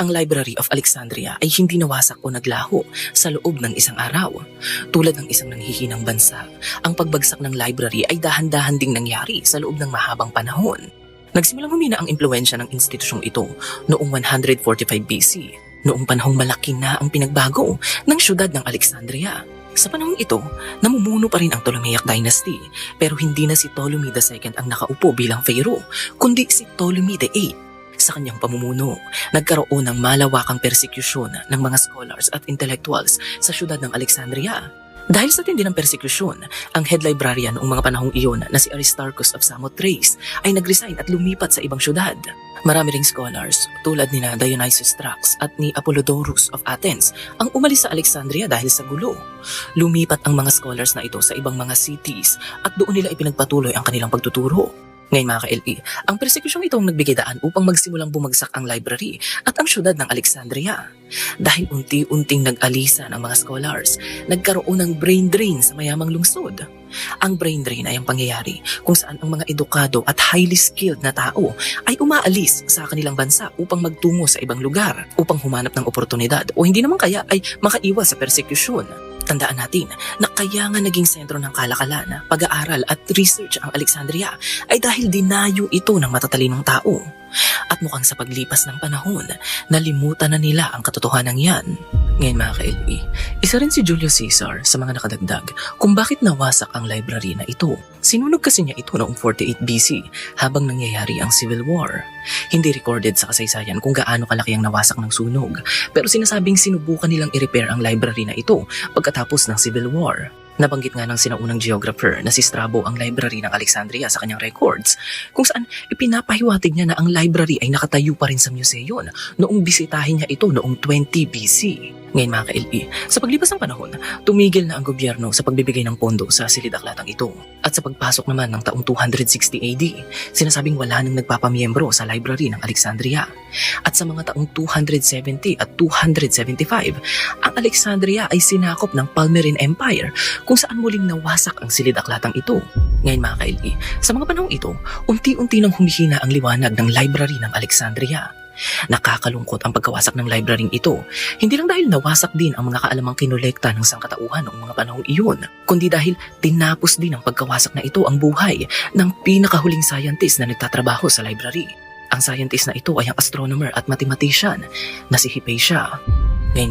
Ang Library of Alexandria ay hindi nawasak o naglaho sa loob ng isang araw. Tulad ng isang nanghihinang bansa, ang pagbagsak ng library ay dahan-dahan ding nangyari sa loob ng mahabang panahon. Nagsimulang humina ang impluwensya ng institusyong ito noong 145 BC, noong panahong malaki na ang pinagbago ng syudad ng Alexandria. Sa panahong ito, namumuno pa rin ang Ptolemaic Dynasty, pero hindi na si Ptolemy II ang nakaupo bilang pharaoh, kundi si Ptolemy VIII. Sa kanyang pamumuno, nagkaroon ng malawakang persekusyon ng mga scholars at intellectuals sa syudad ng Alexandria. Dahil sa tindi ng persekusyon, ang head librarian noong mga panahong iyon na si Aristarchus of Samothrace ay nag-resign at lumipat sa ibang syudad. Marami ring scholars tulad ni Dionysius Strax at ni Apollodorus of Athens ang umalis sa Alexandria dahil sa gulo. Lumipat ang mga scholars na ito sa ibang mga cities at doon nila ipinagpatuloy ang kanilang pagtuturo. Ngayon mga ka-LE, ang persekusyong ito ang nagbigay daan upang magsimulang bumagsak ang library at ang syudad ng Alexandria. Dahil unti-unting nag-alisan ang mga scholars, nagkaroon ng brain drain sa mayamang lungsod. Ang brain drain ay ang pangyayari kung saan ang mga edukado at highly skilled na tao ay umaalis sa kanilang bansa upang magtungo sa ibang lugar upang humanap ng oportunidad o hindi naman kaya ay makaiwas sa persekusyon. Tandaan natin na kaya nga naging sentro ng kalakalan, pag-aaral at research ang Alexandria ay dahil dinayo ito ng matatalinong tao. At mukhang sa paglipas ng panahon, nalimutan na nila ang katotohanan yan. Ngayon mga ka-LE, isa rin si Julius Caesar sa mga nakadagdag kung bakit nawasak ang library na ito. Sinunog kasi niya ito noong 48 BC habang nangyayari ang Civil War. Hindi recorded sa kasaysayan kung gaano kalaki ang nawasak ng sunog, pero sinasabing sinubukan nilang i-repair ang library na ito pagkatapos ng Civil War. Nabanggit nga ng sinaunang geographer na si Strabo ang library ng Alexandria sa kanyang records, kung saan ipinapahiwatig niya na ang library ay nakatayo pa rin sa museo noong bisitahin niya ito noong 20 BC. Ngayon mga ka-LE, sa paglipas ng panahon, tumigil na ang gobyerno sa pagbibigay ng pondo sa silid-aklatang ito. At sa pagpasok naman ng taong 260 AD, sinasabing wala nang nagpapamiyembro sa library ng Alexandria. At sa mga taong 270 at 275, ang Alexandria ay sinakop ng Palmyrene Empire kung saan muling nawasak ang silid-aklatang ito. Ngayon mga ka-LE, sa mga panahong ito, unti-unti nang humihina ang liwanag ng library ng Alexandria. Nakakalungkot ang pagkawasak ng library ito, hindi lang dahil nawasak din ang mga kaalamang kinolekta ng sangkatauhan noong mga panahong iyon, kundi dahil tinapos din ang pagkawasak na ito ang buhay ng pinakahuling scientist na nagtatrabaho sa library. Ang scientist na ito ay ang astronomer at mathematician na si Hypatia. Ngayon